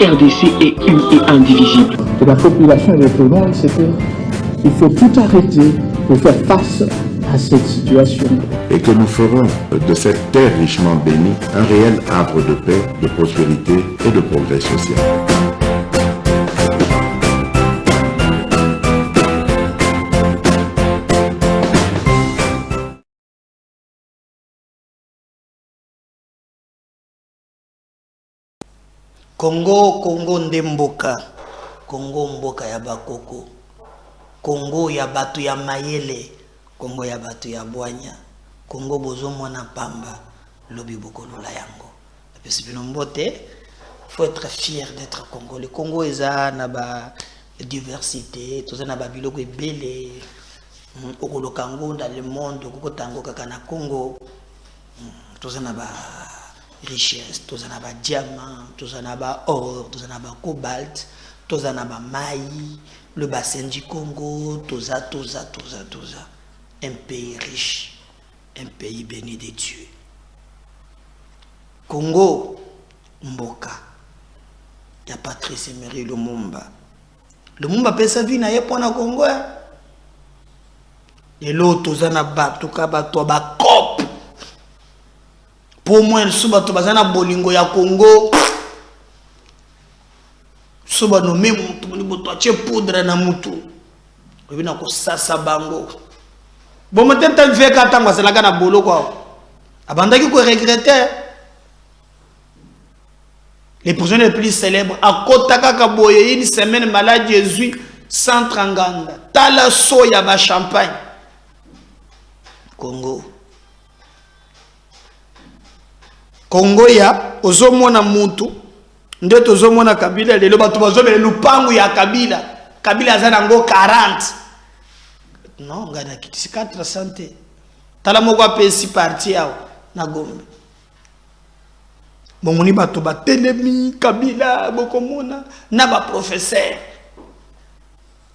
RDC est une et indivisible. Et la population est répondante, c'est qu'il faut tout arrêter pour faire face à cette situation. Et que nous ferons de cette terre richement bénie un réel havre de paix, de prospérité et de progrès social. Congo ndemboka, Congo mboka ya bakoko, Congo ya batu ya mayele, Congo ya batu ya bwanya, Congo bozo mwana pamba, lobi bokolola yango. Il faut être fier d'être Congolais. Congo eza na ba diversité, toza na ba biloko ebele, okoloka ngo dans le monde, okotango kaka na Congo, toza na ba richesse, tous en a diamant, tous en a or, tous en a cobalt, tous en a maïs, le bassin du Congo, tout ça. Un pays riche, un pays béni de Dieu. Congo, Mboka, il y a Patrice Emery Lumumba. Lumumba peut sa vie na yepona Congo. Et l'autre, tous en a battu, ba cop. Pour moi, le suba to bazana bolingo ya Congo. Suba no memu tumuni boto ache poudre na mutu. Obina ko sasa bango. Bon matenta veka tangwa selaka na bolo kwa. Abandaki ko regretter. Les prisonniers les plus célèbres à Kotaka Kaboye une semaine malade Jésus centre nganda. Tala soya ba champagne. Congo. Congo ya ozomona mutu nde tozomona Kabila lelo bato bazobele lupangu ya Kabila azana ngo 40 non ngana kitisi 400 tala moko apesi parti yao na Gombe bomoni bato batelemi Kabila bokomona na ba professeur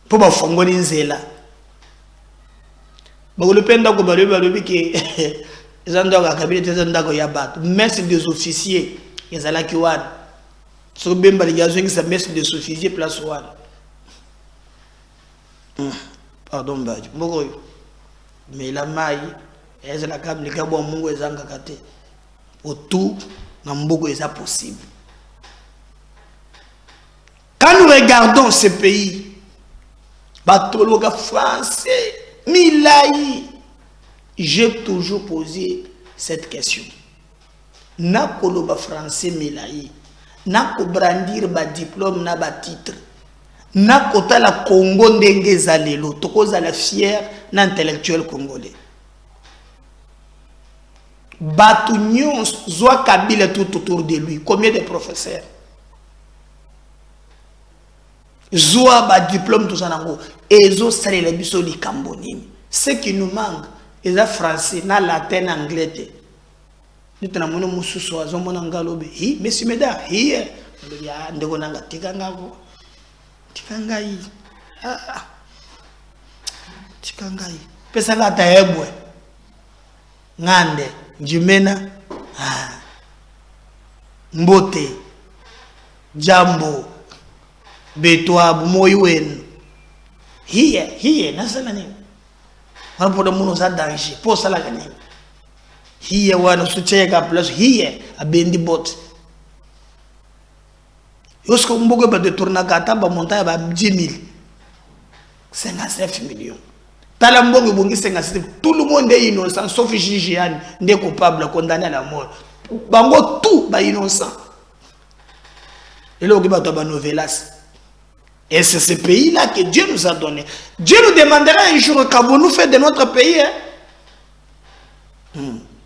po ba fongoli nzela bakolopenda ko balobi ke Zandaka Kabila Zandako Yabat, messe des officiers, Yazalaki Wan. Sur Bemba, les gars, c'est messe des officiers, place Wan. Pardon, Badj. Mais la maille, elle est la cam, les gars, bon, Mungo et Zangakate. Autour, Nambogo est ça possible. Quand nous regardons ce pays, Batologa français, Milaï, j'ai toujours posé cette question. Na koloba français Milaï, na ko brandir ba diplôme na ba titre, na kota la Congo ndenge zalelo, tokoza la fier na intellectuel congolais. Batu nyon zwa Kabila tout autour de lui, combien de professeurs? Zwa ba diplôme tout ça nango, ezo sale la biso li kambonimi. Ce qui nous manque ils ont français, na latin, anglais. Nous avons dit que nous avons dit monsieur Meda, hier, nous avons dit que nous avons dit Pesala taebwe. Ngande, Jumena, Mbote, Jambo, Betwa, Moywen. Here, nasala nini? Wana poda muno za danger, po sala gani. Here wana sucheka plus here abendi bot. Yosko mbogo ba de tourna gata ba montagne ba 10 000. 59 millions. Tala mbongo bongi 57. Tout le monde est innocent sauf Gigiane, n'est coupable condamné à la mort. Bango tout ba innocent. Et là on va ba novelas. Et c'est ce pays-là que Dieu nous a donné. Dieu nous demandera un jour qu'avons-nous fait de notre pays.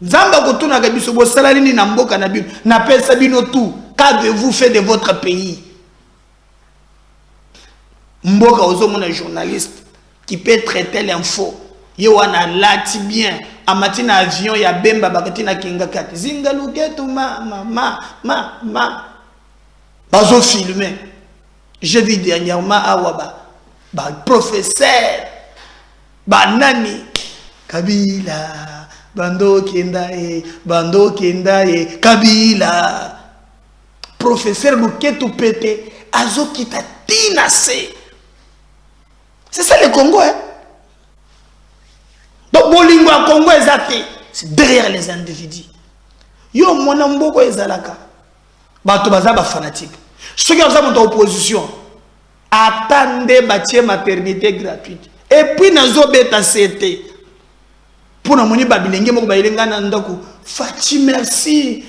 Zamba kotuna kabiso bo salari ni namboka na bino na pesa bino tout. Qu'avez-vous fait de votre pays? Mboka ozomona journaliste qui peut traiter l'info. Yewana lati bien. Amatina avion ya bemba bakatina kinga kati. Zinga lugetu ma. Bazo filmer. J'ai vu dernièrement Awaba, professeur, Nani, Kabila, Bando Kendaye, Kabila. professeur Luketu Pete, Azo Kita Tinase. C'est ça le Congo, hein? Donc, Bolingo à Congo est athée. C'est derrière les individus. Yo, mon amboko est zalaka. Bato baza ba fanatique. Ceux qui ont ça dans opposition, attendez bâtir maternité gratuite. Et puis, nazo beta CT. Pour nous moni babilenge moko bayilenga na ndako. Fati merci.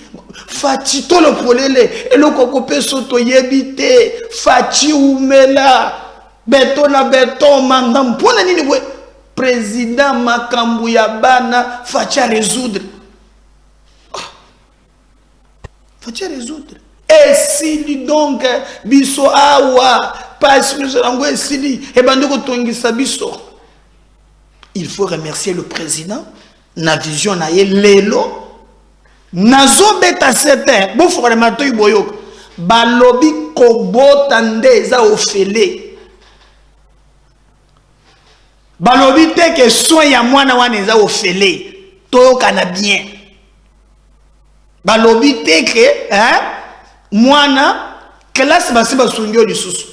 Fati to le polele. Et le kokope soto yebite. Fati umela. Beton na beton mandam. Pour nini we président Makambu ya bana fati à résoudre. Fati à résoudre. Et si donc biso awa pas si nous avons essayé et bandeko tongisa biso. Il faut remercier le président. Na vision na ye lelo. Nazo beta certain. Bon faut vraiment to boyok. Balobi kobota ndeza ofele. Balobi te que soin ya mwana wana eza ofele. To kana bien. Balobi te que hein mwana classe basi basungyo lisusu.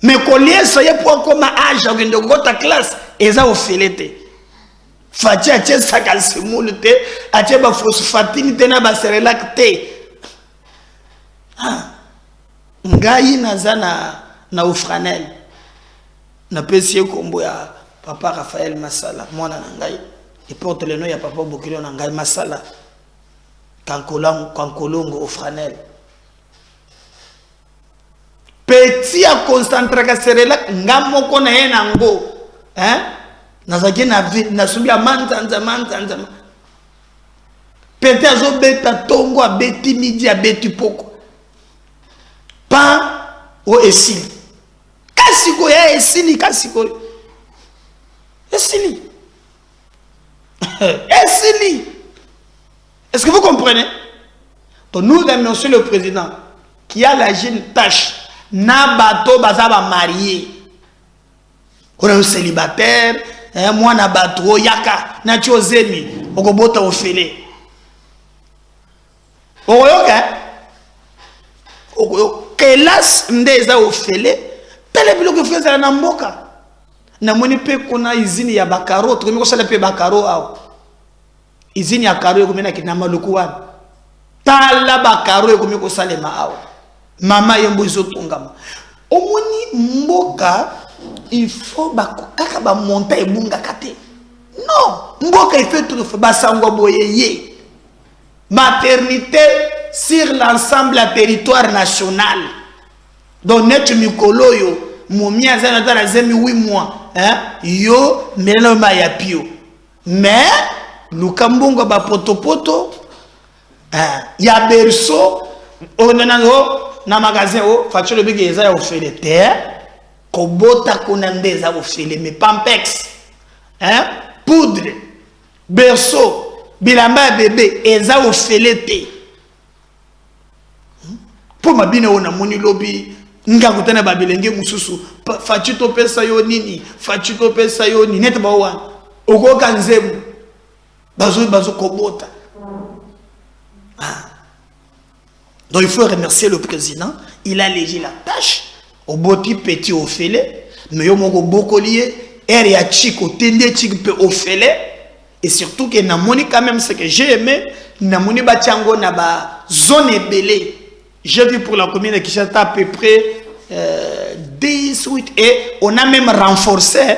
Mais collier soye pour comme âge avec de gota classe eza ofelete. Fati ache sakal semulute ache ba phosphatine te na ba serelacte. Ah. Ngai nazana na ofranel. Na pesi kombo ya papa Raphaël Masala mwana na ngai. Et porte le nom ya papa Bokilo na ngai Masala. Kankolongo ofranel. Petit à concentrer ka serela ngamoko na ye nango hein nazaki na subi ya manzanza petit azo beta tongo a beti midi a beti poko pa o esili kasiko ya esili kasiko esili esili. Est-ce que vous comprenez? Donc nous remercions le président qui a la jeune tâche na bato bazaba marié. On est célibataire, moi na bato yaka na chozemi okobota ofele. Oyoka kelas ndeza ofele tele biloko feza na mboka. Na moni pe kona izini ya bakaro to ko sala pe bakaro awo. Izini ya karo ko mena kinama lukuwa. Tala bakaro ko ko salema awo. Mama yembo izotungama. Omoni mboka il faut kaka ba monta ebunga kate. Non, mboka il fait tout ba sangwa boyeye. Maternité sur l'ensemble du territoire national. Donc net mikolo yo momia za na zemi 8 mois, hein? Yo meloma ya pio. Mais lukambongo ba potopoto ya berso onanango na magasin o facture bigi eza ya ofele te kobota kunande eza ofele mais pampex hein poudre berceau bilamba bébé eza ofele te pour mabine ona moni lobi nga kutana babilenge mususu facture to pesa yo nini facture to pesa yo nini net ba wana okoka nzemu bazo kobota. Donc il faut remercier le président, il a allégé la tâche au boti petit au félé, mais il y a beaucoup lié, et il y a chico tende chico au félé, et surtout que na moni quand même ce que j'ai aimé, na moni batiango na ba zone belé. J'ai vu pour la commune de Kinshasa à peu près 18 et on a même renforcé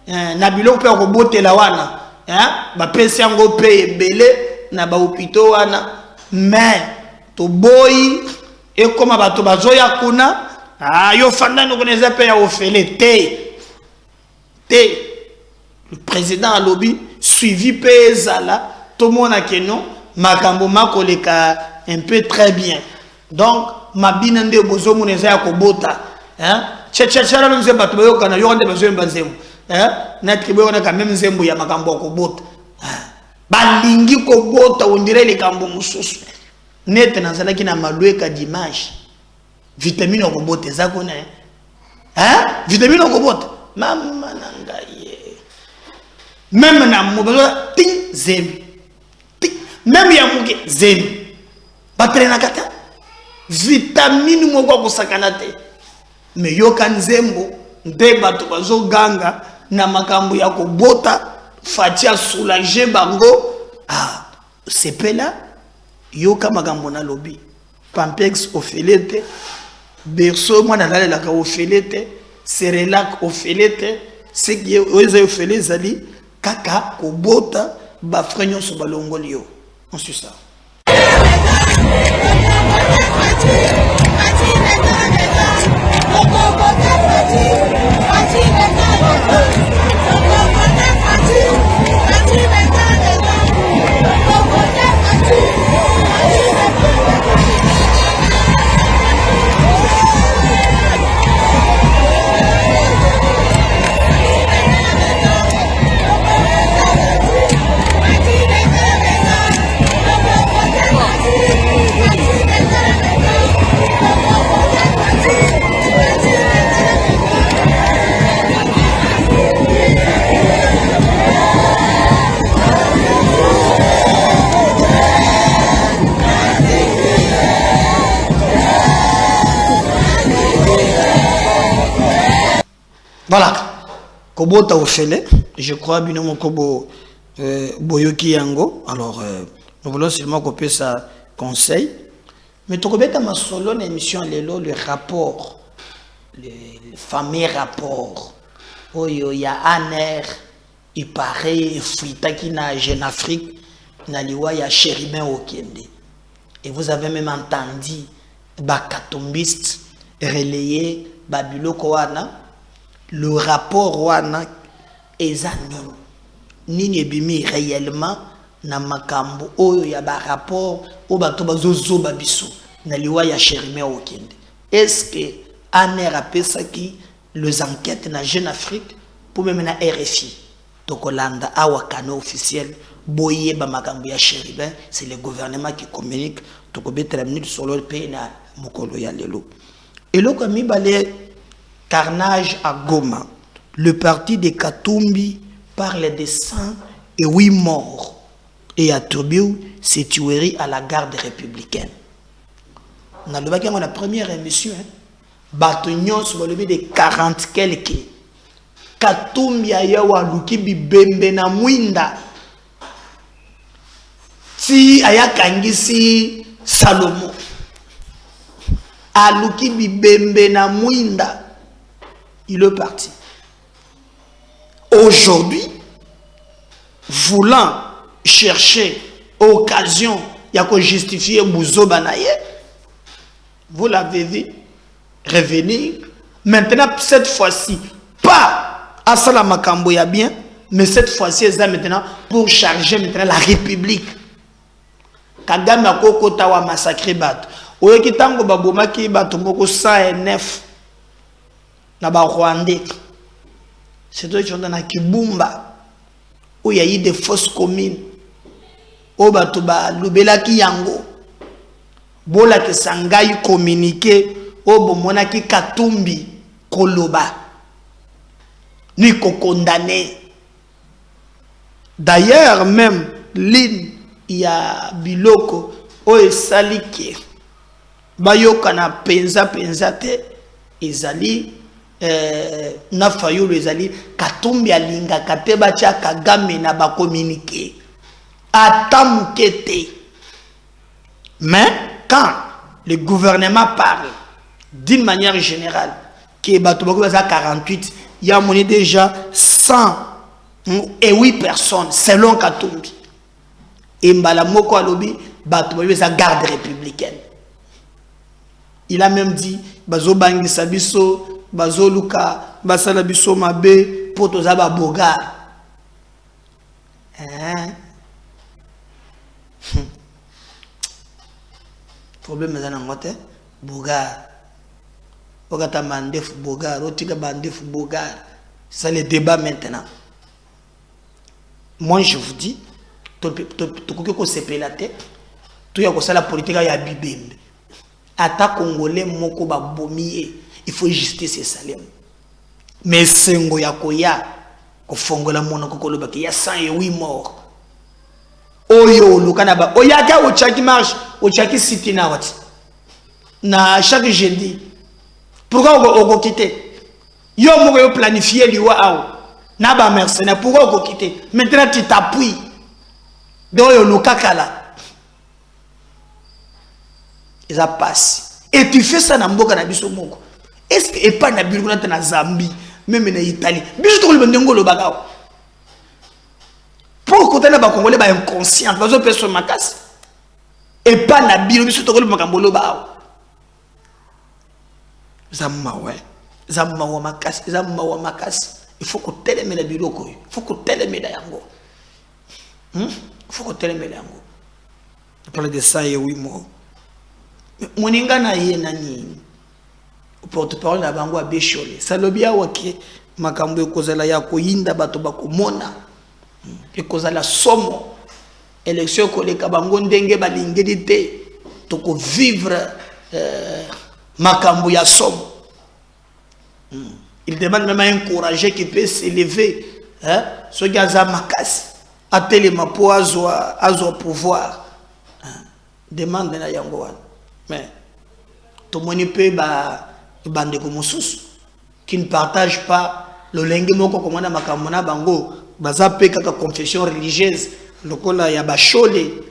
na bilo pe ko bote la wana, hein, ba pesi yango pe belé na ba hôpitaux wana, mais to boy et comme bato bazoya kuna yo fanda no connaissez pas ya ofele te le président a lobby suivi pezala tout monde a que non makambo makoleka un peu très bien donc mabina nde bozo muneza ya kobota hein chechechara no nzemba to yo kana yo nde bazemba nzembo hein na tribo na quand même nzembo ya makambo kobota balingi kobota ondire le kambo mususu net nazalaki na malweka dimanche vitamine okobote zako na hein vitamine okobota mama nangaye même na mobazo ting zemi ting même ya muke zemi batrena kata vitamine moko kusakana te. Mais yoka nzembo nde bato bazo ganga na makambo ya kobota fatia soulager bango. Ah, sepela yoka makambo na lobby. Pampex ofelete, berceau moi na la ka ofelete, Cerelac ofelete, c'est qui oza ofele zali kaka kobota ba frenyon so balongoli yo. On suit ça. Voilà, Kobota Ofele, je crois bien mon Kobo Boyoki Yango. Alors, nous voulons seulement couper ça conseil. Mais tu connais ma solo émission le rapport, le fameux rapport. Oh, il y a un air, il paraît, Frita qui n'a Jeune Afrique, n'a liwa ya Chéribin au Kende. Et vous avez même entendu, Bakatombiste relayer Babilo Koana. Le rapport wana eza nini ebimi réellement na makambo oyo ya ba rapport o bato bazozo babiso na liwa ya Chéribin okende. Est-ce que aner apesa ki les enquêtes na Jeune Afrique pour même na RFI tokolanda awa canaux officiel boye ba makambo ya Chéribin, c'est le gouvernement qui communique tokobetela minute sur le pays na mokolo ya lelo. Et lo komi balé carnage à Goma. Le parti de Katumbi parle de 108 morts et attribue ces tueries à la garde républicaine. Dans la première émission, Batonion sur le de 40 quelques. Katumbi ayawa lukibi bembe na mwinda. Si ayakangisi Salomo. Alukibi bembe na mwinda. Il est parti. Aujourd'hui, voulant chercher occasion, il y a qu'à justifier Bouzo Banaye, vous l'avez vu, revenir. Maintenant, cette fois-ci, pas à Salamakambo ya bien, mais cette fois-ci, c'est maintenant pour charger maintenant la République. Kagame a koko tawa massacré bat. Oye kitango baboma ki bato moko 109. Na ba Rwandais, c'est toi qui sont dans Kibumba, où il y a eu des fausses communes, où batuba lubela ki yango, bola ke sangai communiqué, où bomona ki Katumbi koloba, ni ko condamné. D'ailleurs même l'île il y a biloko, où est salike, bayoka na penza te, ezali na fayulu ezali Katumbi alinga kateba cha Kagame na ba communiquer atamukete. Mais quand le gouvernement parle d'une manière générale que batobako za 48, il y a monné déjà 108 personnes selon Katumbi. Et mbala moko alobi batobako za garde républicaine. Il a même dit bazo bangi sabiso bazo luka basala biso mabe poto za ba boga. Problème za na ngote boga. Ogata mandef boga, rotika bandef boga. C'est le débat maintenant. Moi je vous dis to ko sepe la tête. To ya ko sala politique ya bibembe. Ata congolais moko ba bomier, il faut justice salem. Mais sengo ya koya ko fongola mona ko koloba ki ya 108 morts. Oyo lukana ba oyaka o chaki marche o chaki city na wati. na chaque jeudi. Pourquoi on quitter? Yo mo planifier liwa ao. Na ba mercenaire, pourquoi on quitter? Maintenant tu t'appuies. Donc yo lukakala. Et ça passe. Et tu fais ça dans mboka na biso moko. Est-ce que et pas na biso na Zambie, même na Italie. Biso to le ndongo lo bagao. Pour côté na ba congolais ba inconscient, bazo personne makasi. Et pas na biso to le makambo lo bagao. Zamawe. Zamawa makasi, zamawa makasi. Il faut que teleme na biloko. Il faut que teleme na yango. Il faut que teleme na yango. On parle de ça et oui moi. Moninga na ye nani porte-parole na bango abeshole salobia wake makambo ekozala ya koyinda bato bakomona ekozala somo élection koleka bango ndenge balingeli te toko vivre makambo ya somo. Il demande même à un courageux qui peut s'élever ce qui a makasi atelema po azwa pouvoir demande na yango wana. Mais tout le monde peut bande comme qui ne partage pas le langue moko comme on a makamona bango baza pe kaka confession religieuse lokola ya bachole.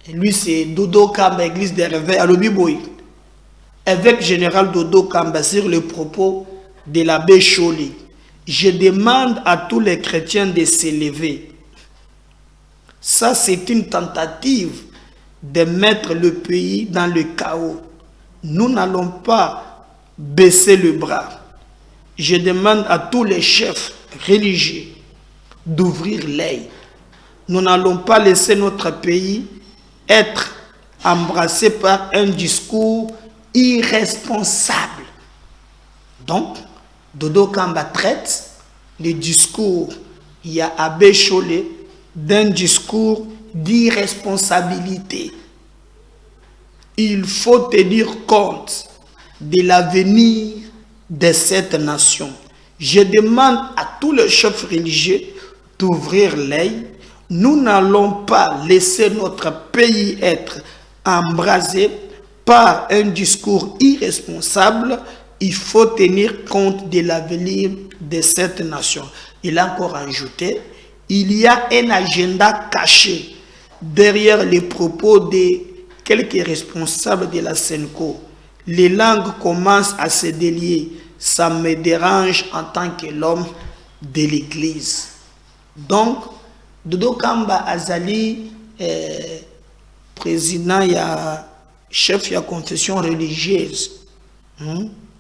Lui c'est Dodo Kamba église des réveils à l'Obiboy. Évêque général Dodo Kamba sur le propos de l'abbé Choli. Je demande à tous les chrétiens de s'élever. Ça c'est une tentative de mettre le pays dans le chaos. Nous n'allons pas baisser le bras. Je demande à tous les chefs religieux d'ouvrir l'œil. Nous n'allons pas laisser notre pays être embrassé par un discours irresponsable. Donc, Dodo Kamba traite le discours, il y a Abbé Cholé, d'un discours d'irresponsabilité. Il faut tenir compte de l'avenir de cette nation. Je demande à tous les chefs religieux d'ouvrir l'œil. Nous n'allons pas laisser notre pays être embrasé par un discours irresponsable. Il faut tenir compte de l'avenir de cette nation. Il a encore ajouté, il y a un agenda caché derrière les propos de quelques responsables de la Senco. Les langues commencent à se délier. Ça me dérange en tant que l'homme de l'église. Donc, Dodo Kamba Azali, président, il y a chef de la confession religieuse,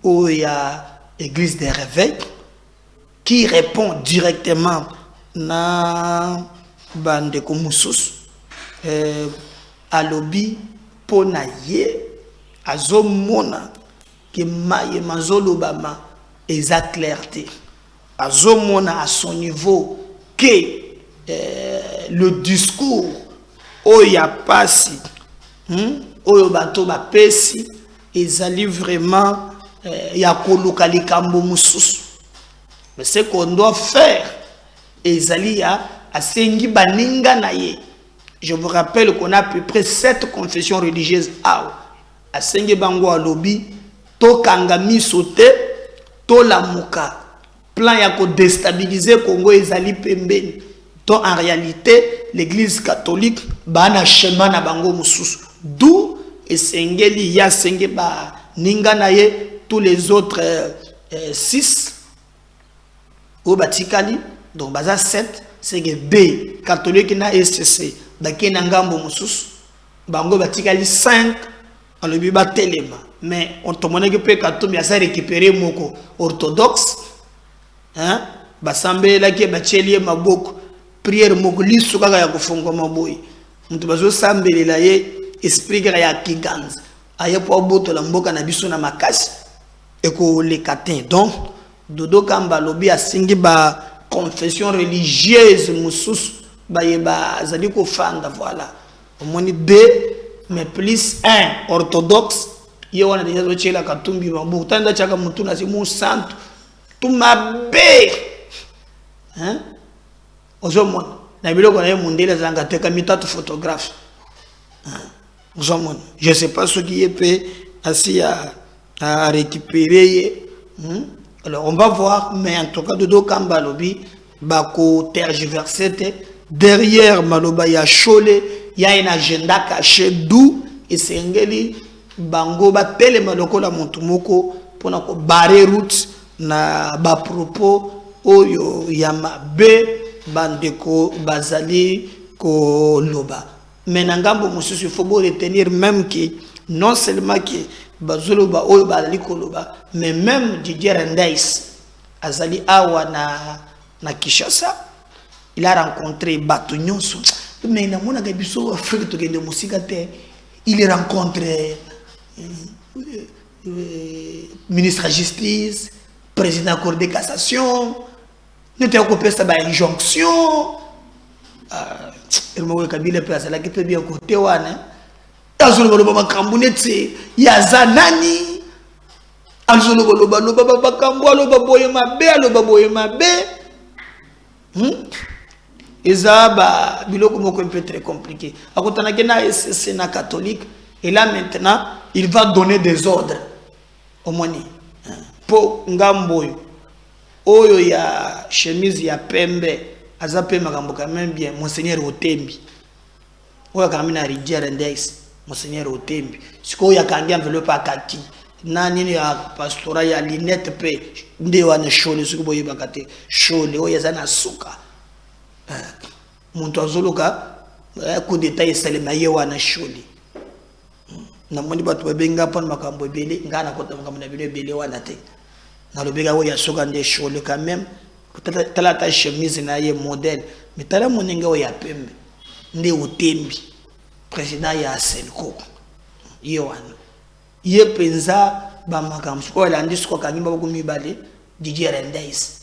où il y a l'église des réveils, qui répond directement na bande komusus à lobby pona ye azomona que maye mazolobama eza clarté azomona à son niveau que le discours oya pasi oyo bato ba pesi ezali vraiment ya koluka likambo mususu. Mais ce qu'on doit faire ezali ya asengi baninga na ye. Je vous rappelle qu'on a à peu près 7 confessions religieuses à Sengi Bango à Lobi, to Kangami Sote, to Lamuka. Plan yako déstabiliser Congo et Zali Pembeni. Donc en réalité, l'église catholique bana chemin na Bango Musus. D'où et Sengeli ya Sengi ba Ninga naye tous les autres 6 au Batikali. Donc baza 7 c'est que B catholique na SCC. Bakena ngambo mususu bango batikali 5 en le biba telema mais on te monnaie que peut katumbi asa récupérer moko orthodoxe basambe la ke bachelie maboko prière moko lisu kaka ya kufunga maboyi mtu bazo sambelela ye esprit ya kiganza aye po boto la mboka na biso na makasi eko le katin. Donc Dodo Kamba lobi asingi ba confession religieuse mususu bayeba zali ko fanda voilà au moins 2 mais plus 1 orthodoxe yo wana déjà zochela katumbi mabu tanda chaka mtu na simu santo tumabe ozomona na biloko na mundele zanga teka mitatu photographe ozomona je sais pas ce qui est pe assis à récupérer. Alors on va voir, mais en tout cas, Dodo Kamba Lobi, Bako tergiversé, derrière Maloba, il y a Cholé, il y a un agenda caché d'où, et c'est Ngeli, Bango, Tele Maloko la Montumoko, pour nous barrer route, na ba propos, Oyo Yama B, Bandeko, Bazali, Ko Loba. Mais Nangambo Moussus, il faut retenir même que non seulement que Bazoloba, Oyo Bazali Koloba, mais même Didier Rendais, Azali Awa na Kishasa, il a rencontré Batugnon. Mais il a il a rencontré ministre de la Justice, président de la Cour de cassation, nous avons coupé ça par injonction. Il m'a dit que c'est là qui peut bien côté. Il y a Zanani. Et ça, c'est un peu très compliqué. C'est un catholique. Et là maintenant, il va donner des ordres au Moni. Pour Ngamboy, Oyo ya chemise ya pembe, azape makambo quand même bien, Monseigneur Otembi. Oyo kamina ridia rendex, Monseigneur Otembi. Siko ya kangi enveloppe à kaki. Nani ya pastora ya linette pe, nde wana shole, siko boye bakate, shole, oyo zana suka. Muntu azoloka, coup d'état yesalema ye wana shole. Namoni batu babenga pon makambo ebele, ngana kota makambo na bele ebele wana te. Na lobega wo ya soka nde shole quand même. Tala ta chemise na ye modèle, mais tala moninga wo ya pembe. Nde Otembi, président ya Senko. Ye wana. Ye penza ba makambo ko la ndisi ko kanyimba ko mibale Didier Rendais.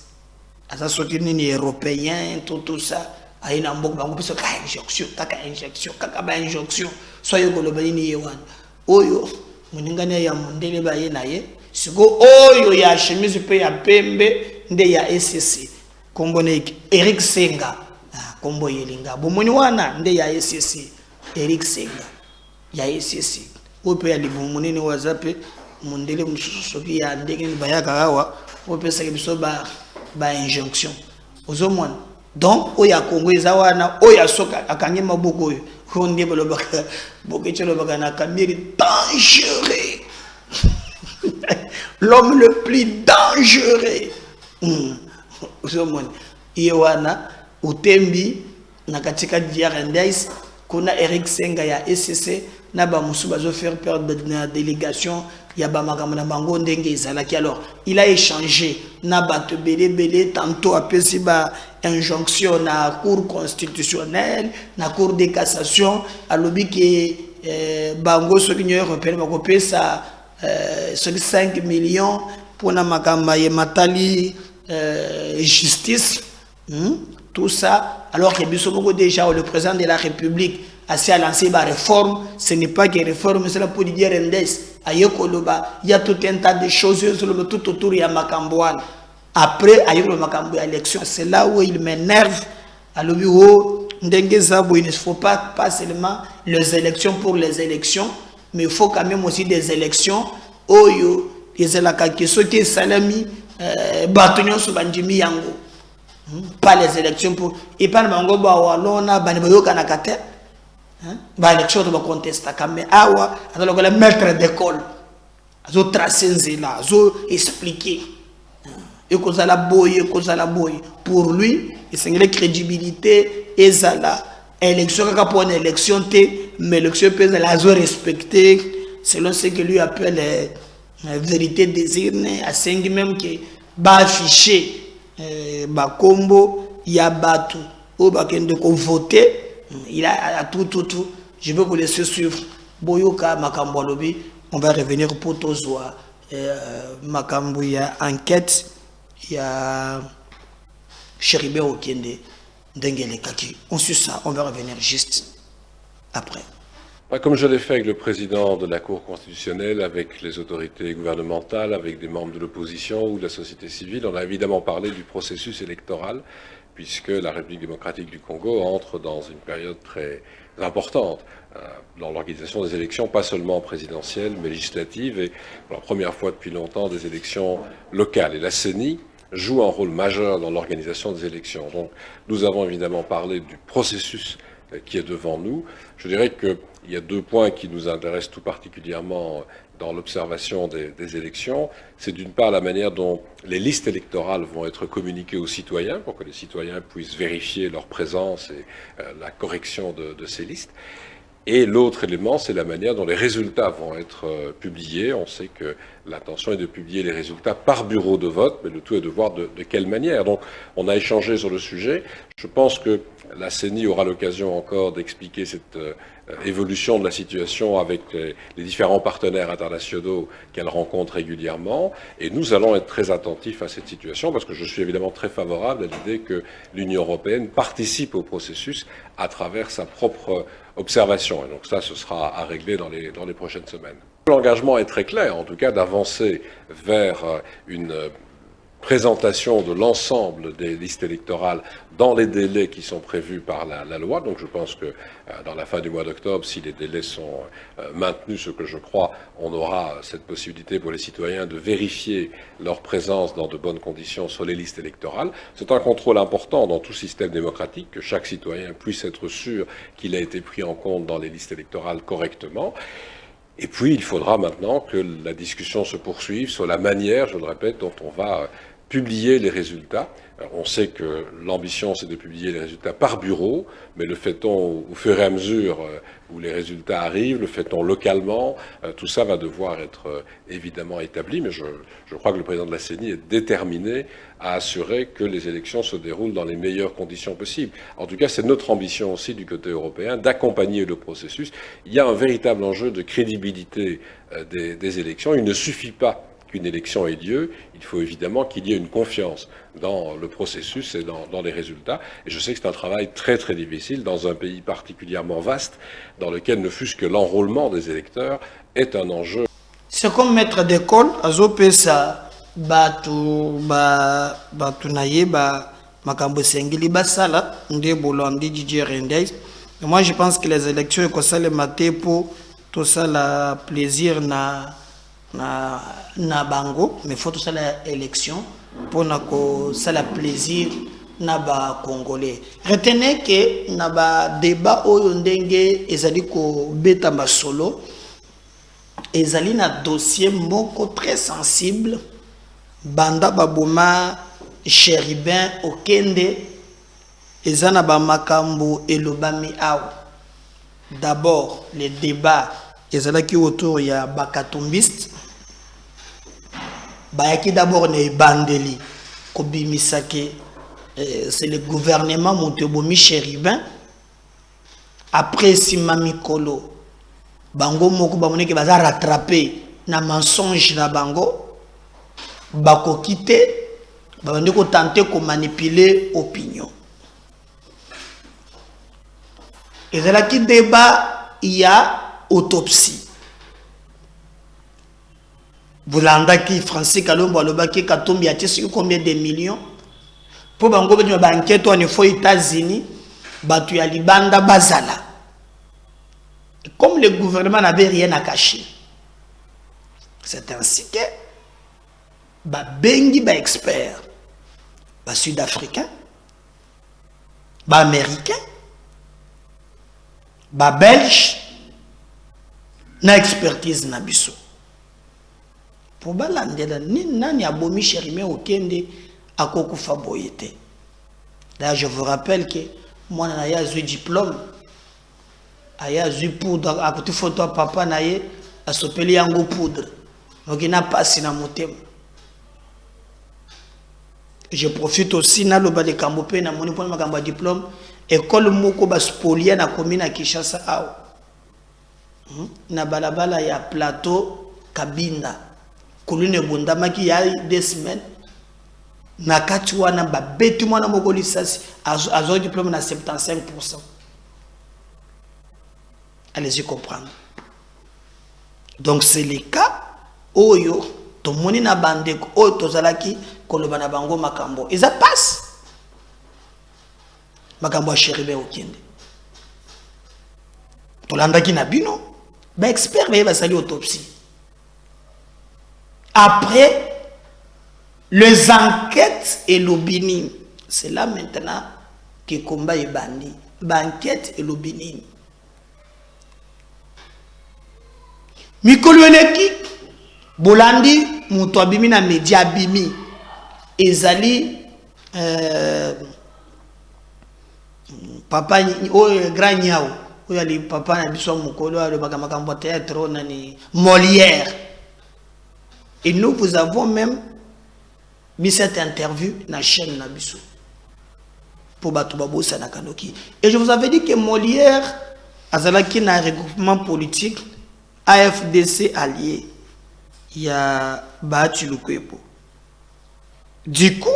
Asa soti nini européen tout ça. Aina mbok bango piso ka injection, kaka ba injection. Soyo ko lobani ni ye wana. Oyo muningane ya mondele ba ye na ye. Siko oyo ya chemise pe ya pembe nde ya SCC kombo ne Eric Senga kombo yelinga bomoni wana nde ya SCC Eric Senga ya SCC ope ya libomoni ne wazape mondele mususoki ya ndenge ni bayaka awa ope sa biso ba injonction ozomona donc oya kongweza wana oya soka akanye maboko oyo honde bolobaka bokechelo baka na kamiri dangereux. L'homme le plus dangereux. Iwana, Otembi, Nakatika Diarendais, Kona Eric Senga ya SCC, Naba Moussouba faire perdre de la délégation, Yabama Bango Ndenge Izalaki. Alors, il a échangé, Naba te belé, tantôt à Pesiba, injonction na Cour constitutionnelle, na Cour de cassation, à l'objet que Bango, ce qui est européen, va couper ça. 5 millions pour na makamba ye matali justice, tout ça, alors que Bissomoko déjà le président de la République a lancé la réforme. Ce n'est pas que réforme, c'est la pour dire Rendes ayekoloba, il y a tout un tas de choses tout autour de Makambouane. Après ayekolo makambo élection, c'est là où il m'énerve. Alors il ne faut pas seulement les élections pour les élections, mais il faut quand même aussi des élections. Oyo, les élections qui sont salami, bâtonnions sur Bandimi Yango. Pas les élections pour. Et pas le Mango Bawalona, Baniboyo Kanakate. Bah, élection de contester. Mais Awa, alors le maître d'école. Azo tracer là, azo expliquer. Et qu'on a la boye. Pour lui, il y a une crédibilité et ça là. Élection pour une élection mais l'élection peut être respectée selon ce que lui appelle la vérité désirée à 5 même qui va afficher combo il y a battu au bakende ko voter il a tout je veux vous laisser suivre boyoka makambo lobi on va revenir pour tozwa makambo ya enquête ya Chéribé Okende. On suit ça, on va revenir juste après. Comme je l'ai fait avec le président de la Cour constitutionnelle, avec les autorités gouvernementales, avec des membres de l'opposition ou de la société civile, on a évidemment parlé du processus électoral puisque la République démocratique du Congo entre dans une période très importante dans l'organisation des élections, pas seulement présidentielles, mais législatives, et pour la première fois depuis longtemps, des élections locales. Et la CENI joue un rôle majeur dans l'organisation des élections. Donc, nous avons évidemment parlé du processus qui est devant nous. Je dirais qu'il y a deux points qui nous intéressent tout particulièrement dans l'observation des élections. C'est d'une part la manière dont les listes électorales vont être communiquées aux citoyens pour que les citoyens puissent vérifier leur présence et la correction de ces listes. Et l'autre élément, c'est la manière dont les résultats vont être publiés. On sait que l'intention est de publier les résultats par bureau de vote, mais le tout est de voir de quelle manière. Donc, on a échangé sur le sujet. Je pense que la CENI aura l'occasion encore d'expliquer cette évolution de la situation avec les différents partenaires internationaux qu'elle rencontre régulièrement. Et nous allons être très attentifs à cette situation parce que je suis évidemment très favorable à l'idée que l'Union européenne participe au processus à travers sa propre observation. Et donc ça, ce sera à régler dans les prochaines semaines. L'engagement est très clair, en tout cas, d'avancer vers une présentation de l'ensemble des listes électorales dans les délais qui sont prévus par la loi. Donc je pense que dans la fin du mois d'octobre, si les délais sont maintenus, ce que je crois, on aura cette possibilité pour les citoyens de vérifier leur présence dans de bonnes conditions sur les listes électorales. C'est un contrôle important dans tout système démocratique, que chaque citoyen puisse être sûr qu'il a été pris en compte dans les listes électorales correctement. Et puis, il faudra maintenant que la discussion se poursuive sur la manière, je le répète, dont on va publier les résultats. On sait que l'ambition, c'est de publier les résultats par bureau, mais le fait-on au fur et à mesure où les résultats arrivent, le fait-on localement, tout ça va devoir être évidemment établi, mais je crois que le président de la CENI est déterminé à assurer que les élections se déroulent dans les meilleures conditions possibles. En tout cas, c'est notre ambition aussi du côté européen d'accompagner le processus. Il y a un véritable enjeu de crédibilité des élections. Il ne suffit pas qu'une élection ait lieu, il faut évidemment qu'il y ait une confiance dans le processus et dans les résultats. Et je sais que c'est un travail très très difficile dans un pays particulièrement vaste, dans lequel ne fût-ce que l'enrôlement des électeurs est un enjeu. C'est comme maître d'école, azopesa batu naye makambo sengili basala nde bolandi Didier Rendez. Moi je pense que les élections que ça le maté pour tout ça la plaisir na bango, mais faut tout ça l'élection pour ça la plaisir na ba congolais. Retenez que na ba débat oyo ndenge ezali ko beta ba solo ezali na dossier moko très sensible banda baboma Chéribin Okende ezana ba makambo elobami aw. D'abord les débats ezalaki autour ya bakatumbiste bayaki d'abord ne bandeli kobimisake c'est le gouvernement Montebomi Chéribin après Sima Mikolo bango moko bamoneke baza rattraper na mensonge na bango bako quitter babandi ko tenter ko manipuler opinion ezalaki débat il y a autopsie. Boulanda qui Francis Kalombo alobaki Katumbi a tiré combien de millions pour bango ba enquête on faut États-Unis batu ya libanda bazala. Et comme le gouvernement n'avait rien à cacher, c'est ainsi que ba bengi ba expert ba sud-africain ba américain ba belge na expertise na biso pour balandela ni nani abomi Chéribin Okende akokufa boyete. Là je vous rappelle que moi na ya eu diplôme aya eu poudre a côté photo papa na ye asopeli yango poudre donc il n'a pas si na motema. Je profite aussi na loba de Kambope na moni pour makamba diplôme école moko ba spolier na commune à Kinshasa aw na balabala ya plateau Kabinda colline bondamaki ya 2 semaines na kati wana ba betu mwana moko lisasi azo diplôme na 75%. Allez-y comprendre. Donc c'est le cas oyo to moni na bandeko oyo tozalaki koloba na bango makambo eza passe makambo ya Chéribin okende tolandaki na bino ba expert ba sali autopsie après les enquêtes et l'obini c'est là maintenant que combat est bandi ba enquête et l'obini mikolo eleki bolandi muto abimi na media abimi ezali papa grand nyao oyo ali papa na biso mukolo alo makambo théâtre nani Molière. Et nous vous avons même mis cette interview na chaîne na biso pour batubabosa na kanoki. Et je vous avais dit que Molière azalaki na regroupement politique AFDC allié, il y a Bahati Lukwebo. Du coup,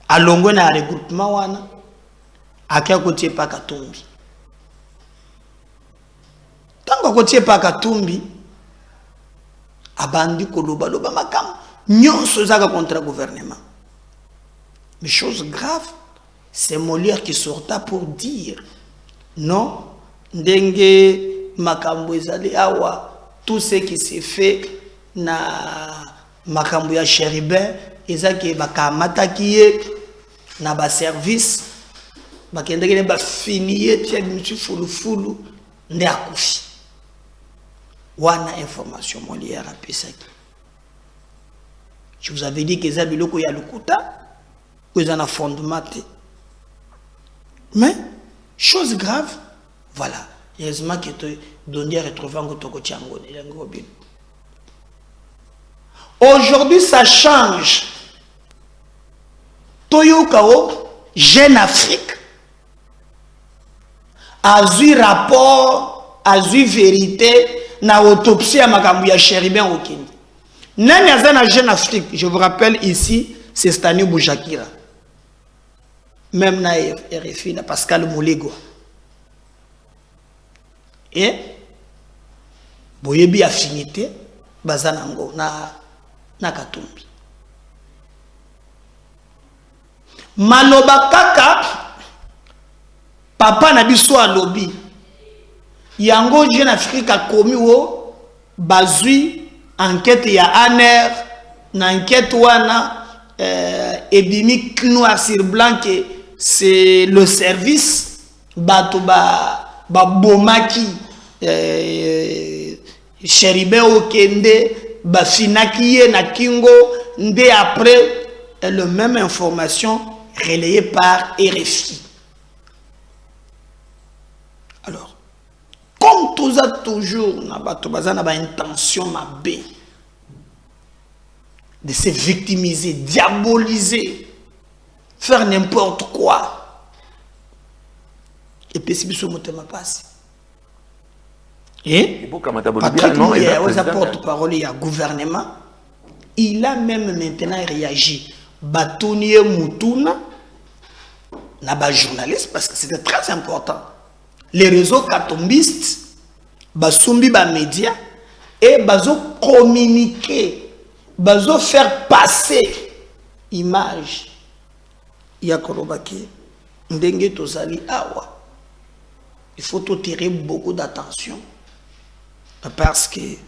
à longo na regroupement wana, akia kotie pa Katumbi. Tant kotie pa Katumbi, abandi koloba loba makam, nyonso zaka contre le gouvernement. Mais chose grave, c'est Molière qui sorta pour dire non, ndenge makambo ezali awa tout ce qui s'est fait na makambo ya Chéribin ezaki bakamata kiye na ba service bakendeke ba finiye tia mitu fulu nde akufi wana information Molière a pesaki. Je vous avais dit que eza biloko ya lukuta que eza na fondement. Mais chose grave, voilà. Heureusement que tu donnes retrouver un gotoko tiangone. Aujourd'hui, ça change. Toyo Kao, Jeune Afrique, a eu rapport, a eu vérité, na autopsie à makambu ya Chéribin au Kenya. Nani azana Jeune Afrique, je vous rappelle ici, c'est Stani Boujakira. Même na RFI, na Pascal Moulego. Et boyebi affinité bazanango na Katumbi maloba kaka papa na biso alobi yango Jeune Afrique a komi wo bazui enquête ya ANR na enquête wana ebimi noir sur blanc que c'est le service bato ba bomaki Chéribin okende ba finakiye na kingo nde après le même information relayée par RFI. Alors comme tout ça toujours na bato bazana ba intention mabe de se victimiser, diaboliser, faire n'importe quoi. Et puis si biso motema passe. Et Patrick Mouya, porte-parole du gouvernement, il a même maintenant réagi. Batounie Moutouna, n'a pas journaliste parce que c'était très important. Les réseaux katombistes, basumbi ba médias et bazo communiquer, bazo faire passer image. Ya kolobaki ndenge tozali awa. Il faut tirer beaucoup d'attention parce que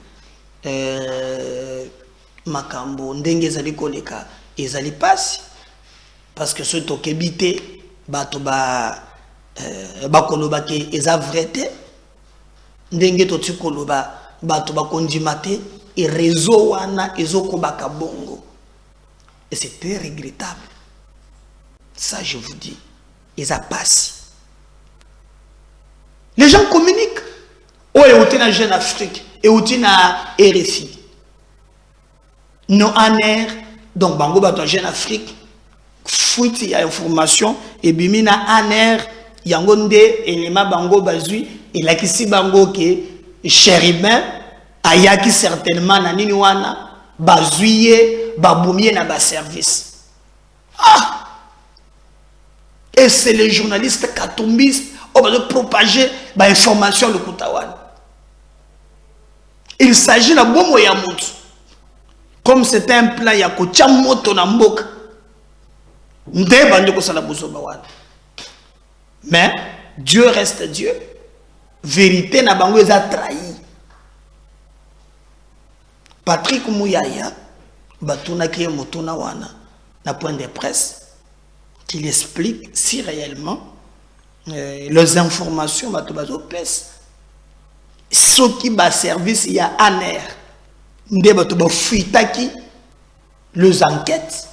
makambo ndenge ezali koleka ezali pasi parce que ce tokebite bato ba koloba ke eza vrete ndenge toti koloba bato ba kondimate et réseau wana ezokobaka bongo et c'est très regrettable. Ça je vous dis, eza pasi. Les gens communiquent. Oh, et où na Jeune Afrique, et où na RFI. Non ANR, donc bango bato Jeune Afrique, fuite ya information, et bimina ANR, yangonde, élément bango bazui, et la kisi bango ke Chéribin, ayaki certainement na nini wana, bazuye, baboumiye na ba service. Ah! Et c'est les journalistes katumbistes, on va propager l'information le Koutawan. Il s'agit de bon moyen comme c'était un plan ya ko chamoto na mboka. Nde bande ko sala bozo bawana. Mais Dieu reste Dieu. Vérité n'a bango a trahi. Patrick Mouyaya, Batuna Kie Motuna Wana, na point de presse, qu'il explique si réellement les informations Batobazo pèsent. Ce qui va service, il y a un air. Nde Batoba fuitaki les enquêtes.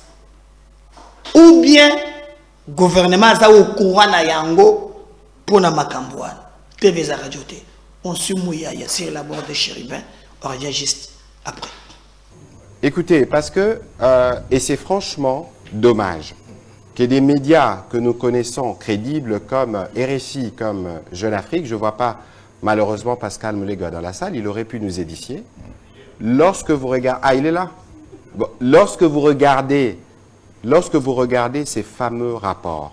Ou bien, le gouvernement est au courant na yango pour na makambouane. TV za radio te. On suit Mouyaya sur la bord de Chérubin. On revient juste après. Écoutez, parce que, et c'est franchement dommage, que des médias que nous connaissons crédibles comme RFI, comme Jeune Afrique, je ne vois pas malheureusement Pascal Moulega dans la salle, il aurait pu nous édifier. Lorsque vous regardez, ah il est là, bon, lorsque vous regardez ces fameux rapports,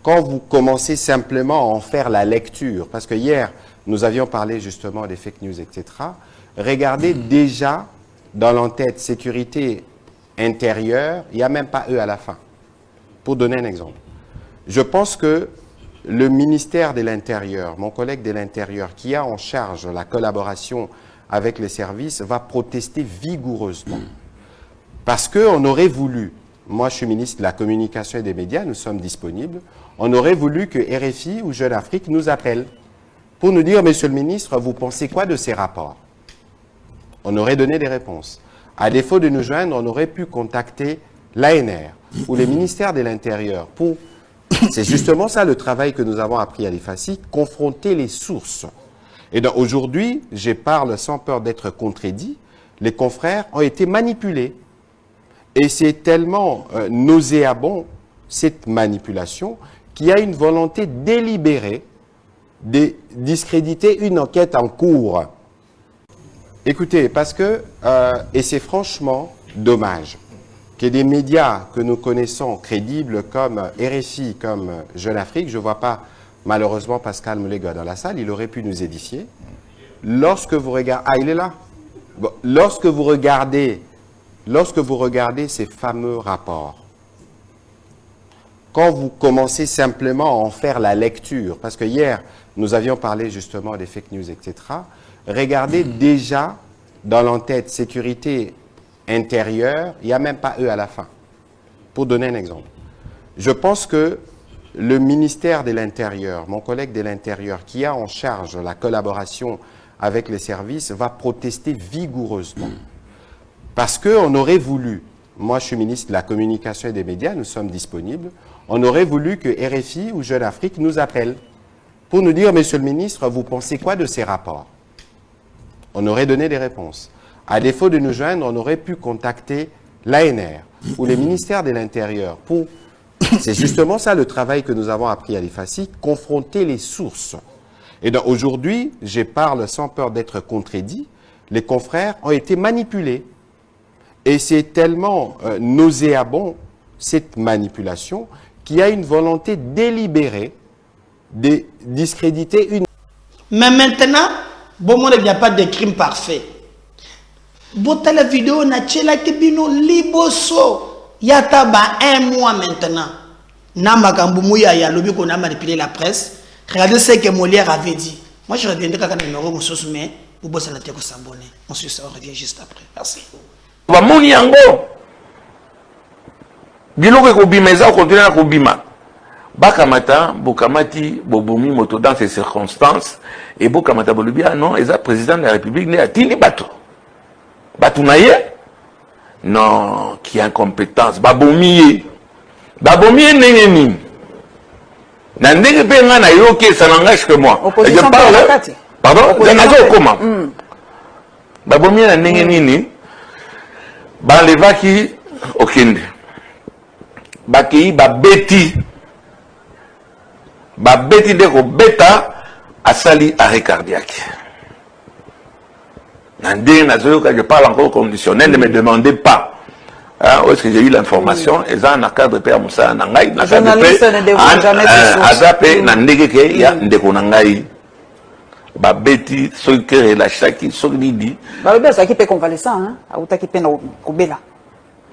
quand vous commencez simplement à en faire la lecture, parce que hier, nous avions parlé justement des fake news, etc., regardez déjà dans l'entête sécurité intérieure, il n'y a même pas eux à la fin. Pour donner un exemple. Je pense que le ministère de l'Intérieur, mon collègue de l'Intérieur, qui a en charge la collaboration avec les services, va protester vigoureusement. Parce qu'on aurait voulu, moi je suis ministre de la Communication et des Médias, nous sommes disponibles, on aurait voulu que RFI ou Jeune Afrique nous appellent pour nous dire, Monsieur le ministre, vous pensez quoi de ces rapports? On aurait donné des réponses. À défaut de nous joindre, on aurait pu contacter l'ANR ou le ministère de l'Intérieur pour... C'est justement ça le travail que nous avons appris à l'IFACI, confronter les sources. Et donc aujourd'hui, je parle sans peur d'être contredit, les confrères ont été manipulés. Et c'est tellement nauséabond, cette manipulation, qu'il y a une volonté délibérée de discréditer une enquête en cours. Écoutez, parce que, et c'est franchement dommage, que des médias que nous connaissons crédibles comme RFI, comme Jeune Afrique, je ne vois pas malheureusement Pascal Moulega dans la salle, il aurait pu nous édifier. Lorsque vous regardez, ah il est là, bon, lorsque vous regardez ces fameux rapports, quand vous commencez simplement à en faire la lecture, parce que hier, nous avions parlé justement des fake news, etc., regardez déjà dans l'entête sécurité intérieure, il n'y a même pas eux à la fin. Pour donner un exemple. Je pense que le ministère de l'Intérieur, mon collègue de l'Intérieur, qui a en charge la collaboration avec les services, va protester vigoureusement. Parce qu'on aurait voulu, moi je suis ministre de la Communication et des Médias, nous sommes disponibles, on aurait voulu que RFI ou Jeune Afrique nous appellent pour nous dire, Monsieur le ministre, vous pensez quoi de ces rapports? On aurait donné des réponses. À défaut de nous joindre, on aurait pu contacter l'ANR ou le ministère de l'Intérieur pour... C'est justement ça le travail que nous avons appris à l'IFACI, confronter les sources. Et donc aujourd'hui, je parle sans peur d'être contredit, les confrères ont été manipulés. Et c'est tellement nauséabond, cette manipulation, qu'il y a une volonté délibérée de discréditer une... Mais maintenant, bon, il n'y a pas de crime parfait. Bon, la vidéo, na tchela kibino liboso. Yata ba un mois maintenant. Nama Kamboumouya ya lobby qu'on a manipulé la presse. Regardez ce que Molière avait dit. Moi, je reviendrai quand le numéro monsieur mais vous bossez la tête s'abonner. On revient juste après. Merci. Ba moni yango. Biloko ko bimeza ko continue ko bima. Bakamata, Bokamati, Bobomi, moto dans ces circonstances, et Bokamata Bolubia, non, et ça, président de la République, n'est atini bateau. Batounaye? Non, qui a incompétence. Babomiye. Babomiye n'est n'a n'est pas un ayoke, ça n'engage que moi. Je parle. Pardon? Je n'ai pas comment. Babomiye n'est ni. Balevaki, okinde. Baki, babeti. Babeti de bêta a sali arrêt cardiaque. Je parle encore conditionnel, ne me demandez pas où est-ce que j'ai eu l'information. Et ça, dans le cadre de Moussa Nangaï, dans le cadre de Azapé, Nandeke, il y a Ndekonangaï. Babeti, ce qui est la chaki, ce qui dit. Babé, ça qui peut convalescent, hein, à outa qui peut na kubela.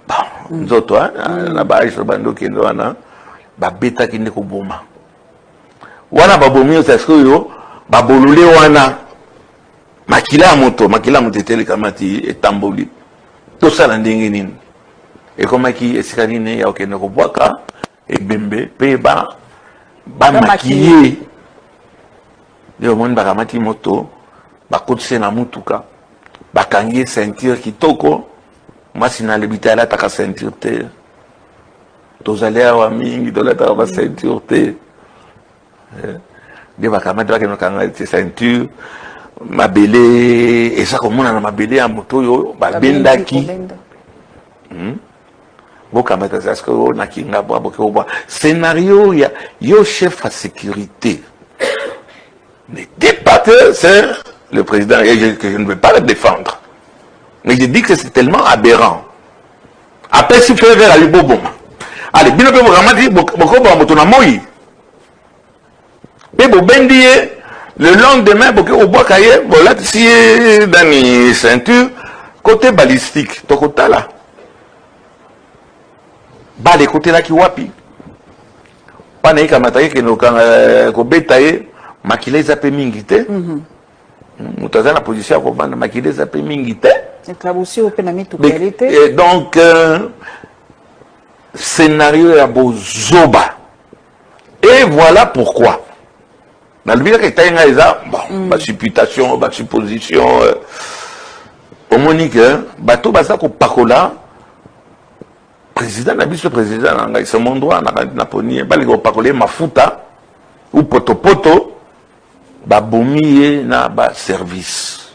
Bon, nous autres, là-bas, je bando qui est là. babetaki nde koboma wana babomi yo sikoyo babolole wana makila ya moto etelekama ti etamboli tosala ndenge nini ekomaki esika nini ya okende kobwaka ebembe mpe bamakiye nde omoni bakamati moto bakotise na mutuka bakangi ceinture kitoko mwasi na lebita alataka ceinture te tozali awa mingi tolataka ba ceinture te nde bakamati bakende kanga te ceinture mabele eza komona na mabele ya moto oyo babendaki bokamata saske oyo nakinga bwa boke obwa scénario ya yo chef à sécurité n'était pas que c'est le président et que je ne veux pas le défendre mais je dis que c'est tellement aberrant après si fait vers Ali Boboma allez bino pe bokamati bokoba moto na moi pe bobendi le lendemain boke obwaka ye bolatisi ye dani ceinture côté balistique tokotala bale côté là ki wapi pana ikamata ye kenokanga kobeta ye makila eza pe mingi te moto aza na position ya kobanda makila eza pe mingi te et donc scénario ya bozoba et voilà pourquoi na lubika ketayenga eza bon basupputation basupposition omoni ke bato baza kopakola président na biso président na ngai c'est mon droit na poni bali kopakola mafuta ou potopoto babomi ye na ba service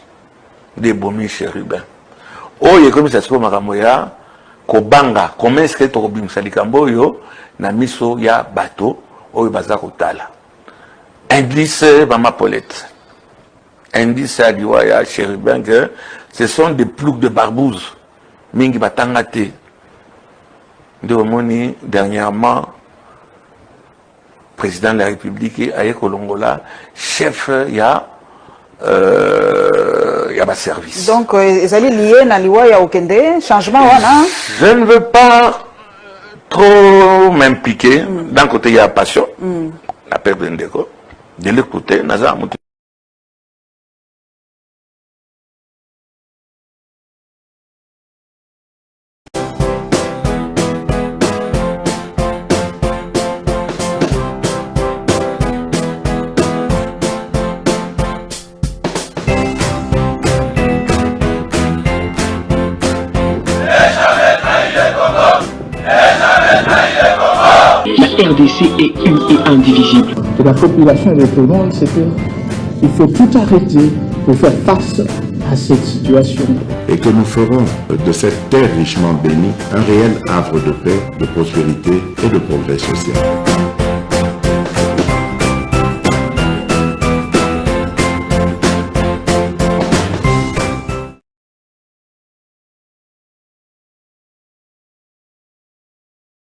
de bomi chérubin oyo comme ça se makambo ya kobanga comment est-ce que tokobimisa likambo oyo na miso ya bato oyo baza kotala indice Mama Paulette indice ya liwa ya chérubin que ce sont des ploucs de barbouze mingi batanga te de omoni dernièrement président de la République aye kolongola chef ya ba service. Donc ils allaient lier na liwa ya okende changement wana. Je ne veux pas trop m'impliquer d'un côté il y a passion la peuple ndeko de l'autre côté naza mutu La RDC est une et indivisible. De la population et de tout le monde, c'est qu'il faut tout arrêter pour faire face à cette situation. Et que nous ferons de cette terre richement bénie un réel havre de paix, de prospérité et de progrès social.